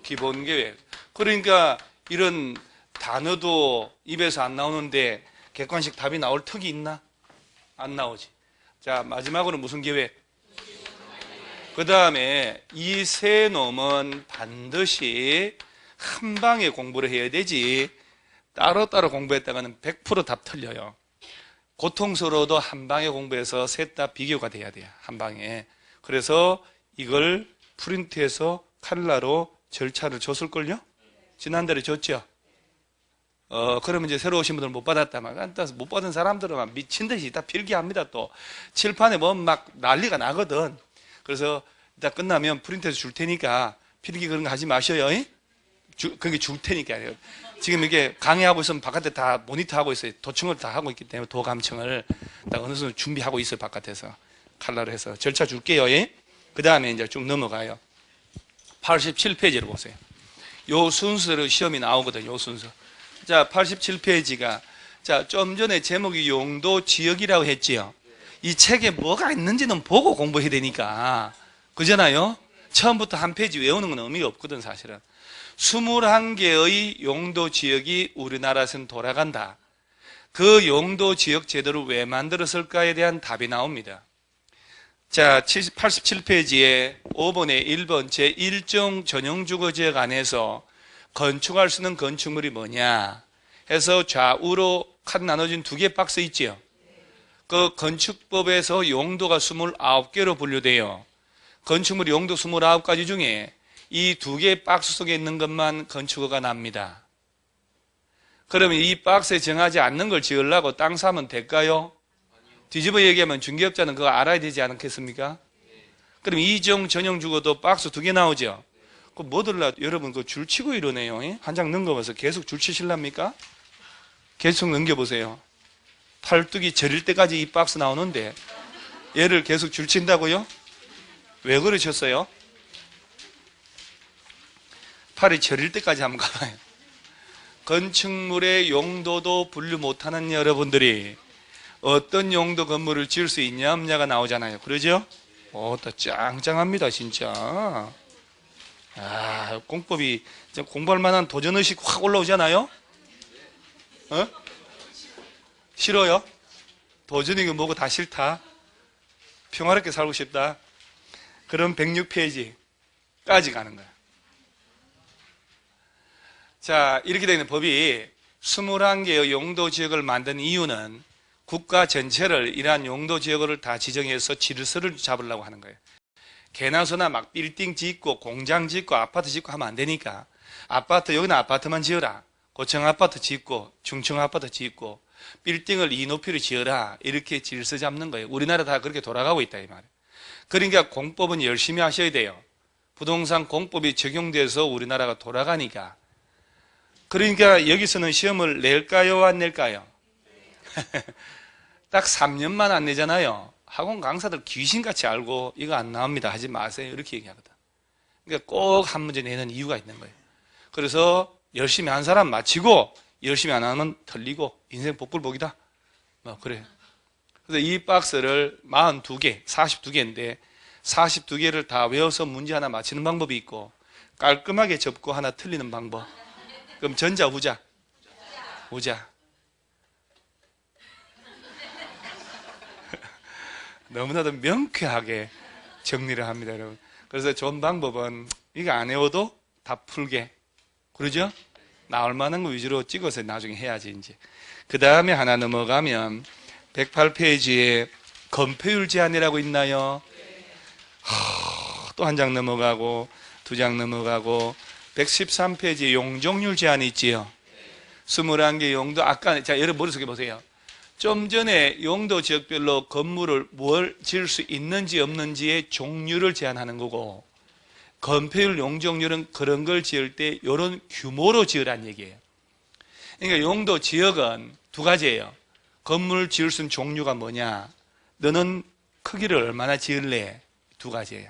A: 기본계획. 그러니까 이런 단어도 입에서 안 나오는데 객관식 답이 나올 턱이 있나? 안 나오지. 자, 마지막으로 무슨 계획? 그 다음에 이 세 놈은 반드시 한 방에 공부를 해야 되지, 따로따로 공부했다가는 100% 답 틀려요. 고통스러워도 한 방에 공부해서 셋 다 비교가 돼야 돼요. 한 방에. 그래서 이걸 프린트해서 칼라로 절차를 줬을걸요? 지난달에 줬죠? 그러면 이제 새로 오신 분들 못 받았다만, 못 받은 사람들은 미친 듯이 다 필기합니다. 또 칠판에 뭐 막 난리가 나거든. 그래서 이따 끝나면 프린트해서 줄 테니까 필기 그런 거 하지 마셔요. 그게 줄 테니까. 지금 이게 강의하고 있으면 바깥에 다 모니터하고 있어요. 도청을 다 하고 있기 때문에 도감청을 다 어느 정도 준비하고 있어요. 바깥에서 칼라로 해서 절차 줄게요. 그 다음에 이제 쭉 넘어가요. 87페이지를 보세요. 요 순서로 시험이 나오거든요. 요 순서. 자, 87페이지가, 자, 좀 전에 제목이 용도 지역이라고 했지요. 이 책에 뭐가 있는지는 보고 공부해야 되니까. 그잖아요? 처음부터 한 페이지 외우는 건 의미가 없거든, 사실은. 21개의 용도 지역이 우리나라에서는 돌아간다. 그 용도 지역 제도를 왜 만들었을까에 대한 답이 나옵니다. 자, 87페이지에 5번에 1번 제1종 전용주거지역 안에서 건축할 수 있는 건축물이 뭐냐 해서 좌우로 칸 나눠진 2개 박스 있지요. 그 건축법에서 용도가 29개로 분류돼요. 건축물 용도 29가지 중에 이 2개 박스 속에 있는 것만 건축허가 납니다. 그러면 이 박스에 정하지 않는 걸 지으려고 땅 사면 될까요? 뒤집어 얘기하면 중개업자는 그거 알아야 되지 않겠습니까? 그럼 2종 전용주거도 박스 2개 나오죠? 그 뭐들라 여러분 그 줄 치고 이러네요. 한 장 넘겨봐서 계속 줄 치실랍니까? 계속 넘겨보세요. 팔뚝이 저릴 때까지 이 박스 나오는데 얘를 계속 줄 친다고요? 왜 그러셨어요? 팔이 저릴 때까지 한번 가봐요. 건축물의 용도도 분류 못하는 여러분들이 어떤 용도 건물을 지을 수 있냐 없냐가 나오잖아요. 그러죠? 또 짱짱합니다 진짜. 공법이 공부할 만한 도전의식 확 올라오잖아요. 싫어요? 도전이고 뭐고 다 싫다. 평화롭게 살고 싶다. 그럼 106페이지까지 가는 거야. 자, 이렇게 되는 법이 21개의 용도 지역을 만든 이유는 국가 전체를 이러한 용도 지역을 다 지정해서 질서를 잡으려고 하는 거예요. 개나 소나 막 빌딩 짓고 공장 짓고 아파트 짓고 하면 안 되니까 아파트 여기는 아파트만 지어라. 고층 아파트 짓고 중층 아파트 짓고 빌딩을 이 높이로 지어라. 이렇게 질서 잡는 거예요. 우리나라 다 그렇게 돌아가고 있다 이 말이에요. 그러니까 공법은 열심히 하셔야 돼요. 부동산 공법이 적용돼서 우리나라가 돌아가니까. 그러니까 여기서는 시험을 낼까요 안 낼까요? 딱 3년만 안 내잖아요. 학원 강사들 귀신같이 알고 이거 안 나옵니다 하지 마세요 이렇게 얘기하거든. 그러니까 꼭 한 문제 내는 이유가 있는 거예요. 그래서 열심히 한 사람 마치고 열심히 안 하면 틀리고 인생 복불복이다 뭐 그래. 그래서 이 박스를 42개 42개인데 42개를 다 외워서 문제 하나 맞히는 방법이 있고 깔끔하게 접고 하나 틀리는 방법. 그럼 전자 후자? 후자. 너무나도 명쾌하게 정리를 합니다, 여러분. 그래서 좋은 방법은 이거 안 외워도 다 풀게. 그러죠? 나올 만한 거 위주로 찍어서 나중에 해야지, 이제. 그 다음에 하나 넘어가면 108페이지에 건폐율 제한이라고 있나요? 또 한 장 넘어가고, 두 장 넘어가고, 113페이지에 용적률 제한이 있지요? 21개 용도, 아까, 자, 여러분 머릿속에 보세요. 좀 전에 용도 지역별로 건물을 뭘 지을 수 있는지 없는지의 종류를 제한하는 거고, 건폐율, 용적률은 그런 걸 지을 때 이런 규모로 지으란 얘기예요. 그러니까 용도 지역은 두 가지예요. 건물 지을 수 있는 종류가 뭐냐, 너는 크기를 얼마나 지을래, 두 가지예요.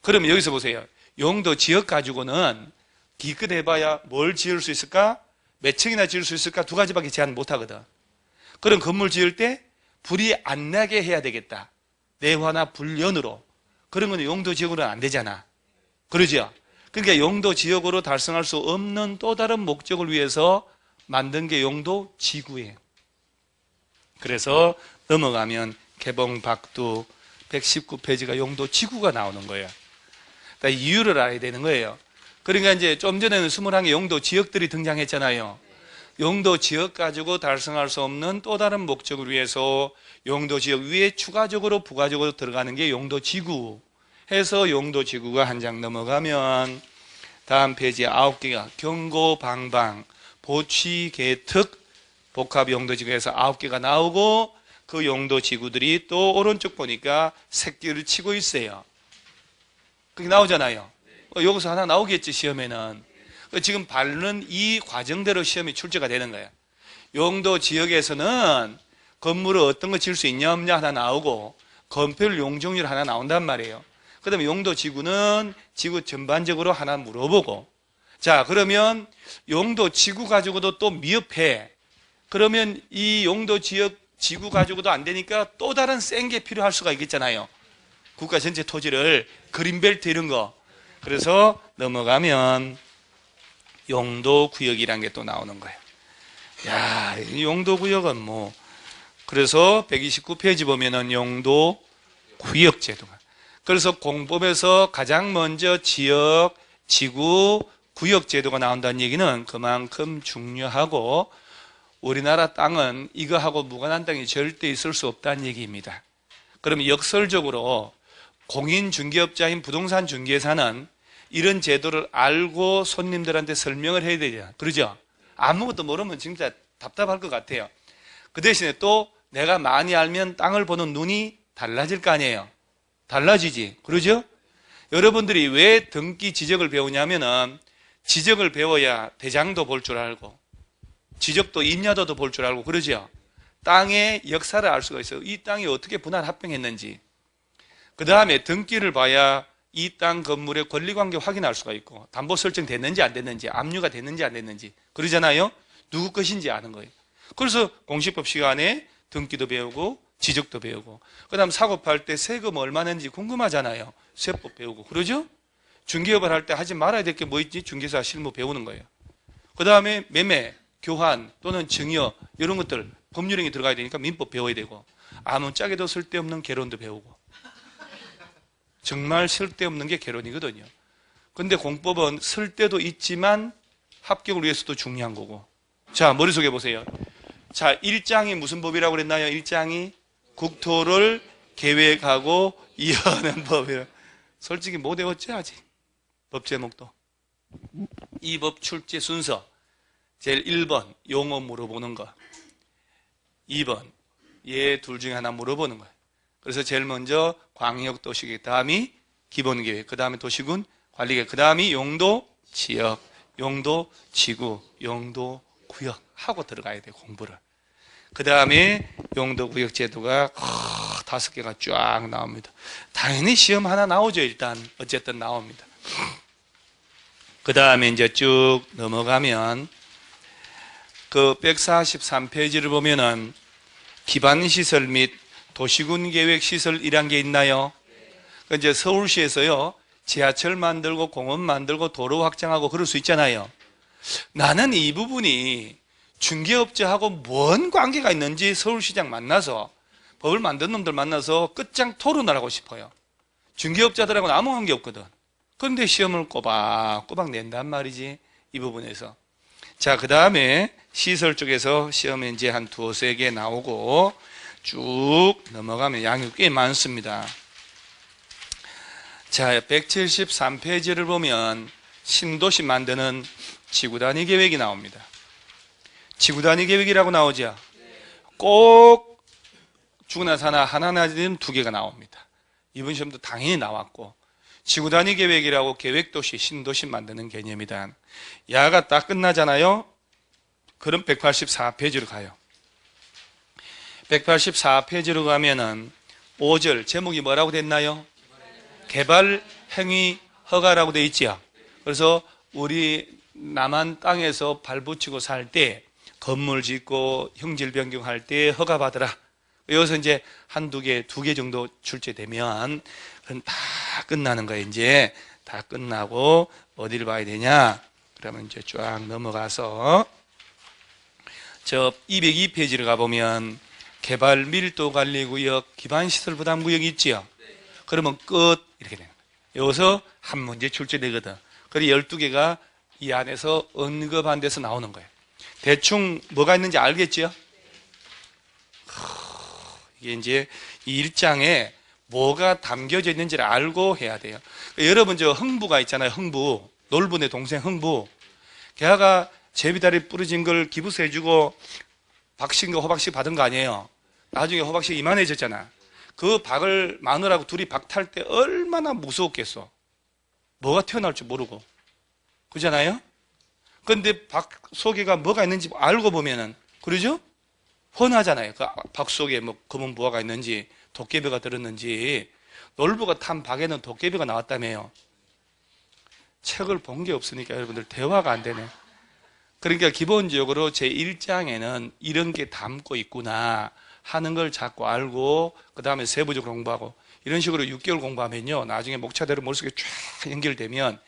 A: 그러면 여기서 보세요. 용도 지역 가지고는 기껏 해봐야 뭘 지을 수 있을까, 몇 층이나 지을 수 있을까, 두 가지밖에 제한 못 하거든. 그런 건물 지을 때 불이 안 나게 해야 되겠다. 내화나 불연으로. 그런 건 용도 지역으로는 안 되잖아. 그러죠? 그러니까 용도 지역으로 달성할 수 없는 또 다른 목적을 위해서 만든 게 용도 지구예요. 그래서 넘어가면 개봉 박두 119페이지가 용도 지구가 나오는 거예요. 이유를 알아야 되는 거예요. 그러니까 이제 좀 전에는 21개 용도 지역들이 등장했잖아요. 용도 지역 가지고 달성할 수 없는 또 다른 목적을 위해서 용도 지역 위에 추가적으로 부가적으로 들어가는 게 용도 지구 해서 용도 지구가 한 장 넘어가면 다음 페이지에 9개가 경고, 방방, 보취, 계특, 복합 용도 지구에서 9개가 나오고 그 용도 지구들이 또 오른쪽 보니까 새끼를 치고 있어요. 그게 나오잖아요. 여기서 하나 나오겠지 시험에는. 지금 밟는 이 과정대로 시험이 출제가 되는 거예요. 용도 지역에서는 건물을 어떤 거 지을 수 있냐 없냐 하나 나오고 건폐율 용적률 하나 나온단 말이에요. 그 다음에 용도 지구는 지구 전반적으로 하나 물어보고, 자 그러면 용도 지구 가지고도 또 미흡해. 그러면 이 용도 지역 지구 가지고도 안 되니까 또 다른 센 게 필요할 수가 있겠잖아요. 국가 전체 토지를 그린벨트 이런 거. 그래서 넘어가면 용도 구역이라는 게 또 나오는 거예요. 야, 이 용도 구역은 뭐, 그래서 129페이지 보면은 용도 구역 제도가. 그래서 공법에서 가장 먼저 지역, 지구, 구역 제도가 나온다는 얘기는 그만큼 중요하고 우리나라 땅은 이거하고 무관한 땅이 절대 있을 수 없다는 얘기입니다. 그럼 역설적으로 공인중개업자인 부동산 중개사는 이런 제도를 알고 손님들한테 설명을 해야 되죠. 그러죠? 아무것도 모르면 진짜 답답할 것 같아요. 그 대신에 또 내가 많이 알면 땅을 보는 눈이 달라질 거 아니에요. 달라지지. 그러죠? 여러분들이 왜 등기 지적을 배우냐면은 지적을 배워야 대장도 볼 줄 알고 지적도 임야도도 볼 줄 알고 그러죠? 땅의 역사를 알 수가 있어요. 이 땅이 어떻게 분할 합병했는지. 그 다음에 등기를 봐야 이 땅 건물의 권리관계 확인할 수가 있고 담보 설정됐는지 안 됐는지 압류가 됐는지 안 됐는지 그러잖아요. 누구 것인지 아는 거예요. 그래서 공시법 시간에 등기도 배우고 지적도 배우고 그 다음 사고 팔 때 세금 얼마 냈는지 궁금하잖아요. 세법 배우고 그러죠? 중개업을 할 때 하지 말아야 될 게 뭐 있지? 중개사 실무 배우는 거예요. 그 다음에 매매, 교환 또는 증여 이런 것들 법률행위 들어가야 되니까 민법 배워야 되고 아무짝에도 쓸데없는 개론도 배우고 정말 쓸데없는 게 개론이거든요. 근데 공법은 쓸데도 있지만 합격을 위해서도 중요한 거고. 자, 머릿속에 보세요. 자, 1장이 무슨 법이라고 그랬나요? 1장이 국토를 계획하고 이어하는 법이라. 솔직히 못 외웠지 아직. 법 제목도. 이 법 출제 순서. 제일 1번 용어 물어보는 거. 2번 얘 둘 중에 하나 물어보는 거예요. 그래서 제일 먼저 광역도시계획, 다음이 기본계획, 그 다음에 도시군 관리계획, 그 다음이 용도 지역, 용도 지구, 용도 구역 하고 들어가야 돼요. 공부를. 그 다음에 용도구역 제도가 5개가 쫙 나옵니다. 당연히 시험 하나 나오죠. 일단 어쨌든 나옵니다. 그 다음에 이제 쭉 넘어가면 그 143페이지를 보면은 기반시설 및 도시군 계획 시설 1한 게 있나요? 그 이제 서울시에서요 지하철 만들고 공원 만들고 도로 확장하고 그럴 수 있잖아요. 나는 이 부분이 중개업자하고 뭔 관계가 있는지 서울시장 만나서 법을 만든 놈들 만나서 끝장 토론을 하고 싶어요. 중개업자들하고는 아무 관계 없거든. 그런데 시험을 꼬박꼬박 낸단 말이지, 이 부분에서. 자, 그 다음에 시설 쪽에서 시험에 이제 한 2-3개 나오고 쭉 넘어가면 양이 꽤 많습니다. 자, 173페이지를 보면 신도시 만드는 지구단위 계획이 나옵니다. 지구단위 계획이라고 나오죠. 꼭 죽으나 사나 하나나 2개가 나옵니다. 이번 시험도 당연히 나왔고, 지구단위 계획이라고 계획도시, 신도시 만드는 개념이다. 야가 딱 끝나잖아요. 그럼 184페이지로 가요. 184페이지로 가면은 5절 제목이 뭐라고 됐나요? 개발 행위 허가라고 돼 있지요. 그래서 우리 남한 땅에서 발붙이고 살 때 건물 짓고 형질 변경할 때 허가 받으라. 여기서 이제 1-2개, 2개 정도 출제되면 그건 다 끝나는 거예요. 이제 다 끝나고 어디를 봐야 되냐? 그러면 이제 쫙 넘어가서 저 202페이지를 가보면 개발 밀도 관리 구역, 기반 시설 부담 구역이 있지요. 그러면 끝 이렇게 되는 거예요. 여기서 한 문제 출제되거든. 그리고 12개가 이 안에서 언급한 데서 나오는 거예요. 대충 뭐가 있는지 알겠죠? 이게 이제 이 1장에 뭐가 담겨져 있는지를 알고 해야 돼요. 여러분 저 흥부가 있잖아요. 흥부. 놀부네 동생 흥부. 걔가 제비다리 부러진 걸 기부서 해주고 박씨인가 호박씨 받은 거 아니에요. 나중에 호박씨 이만해졌잖아. 그 박을 마누라하고 둘이 박 탈 때 얼마나 무서웠겠어. 뭐가 튀어나올 줄 모르고. 그잖아요? 근데 박 속에가 뭐가 있는지 알고 보면은, 그러죠? 훤하잖아요. 그 박 속에 뭐 검은 부화가 있는지, 도깨비가 들었는지. 놀부가 탄 박에는 도깨비가 나왔다며요. 책을 본 게 없으니까 여러분들 대화가 안 되네. 그러니까 기본적으로 제 1장에는 이런 게 담고 있구나 하는 걸 자꾸 알고, 그 다음에 세부적으로 공부하고, 이런 식으로 6개월 공부하면요, 나중에 목차대로 머릿속에 쫙 연결되면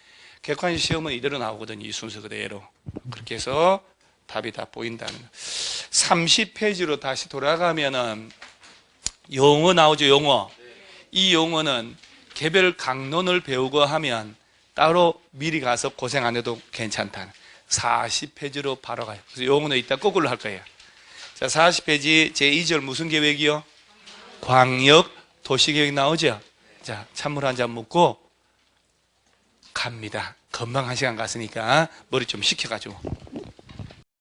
A: 객관식 시험은 이대로 나오거든요. 이 순서 그대로. 그렇게 해서 답이 다 보인다는 거. 30페이지로 다시 돌아가면은 용어 나오죠. 용어. 이 용어는 개별 강론을 배우고 하면 따로 미리 가서 고생 안 해도 괜찮다. 40페이지로 바로 가요. 그래서 용어는 이따 거꾸로 할 거예요. 자, 40페이지 제2절 무슨 계획이요? 광역 도시계획 나오죠? 자, 찬물 한 잔 묻고 갑니다. 금방 1시간 갔으니까 머리 좀 식혀가지고.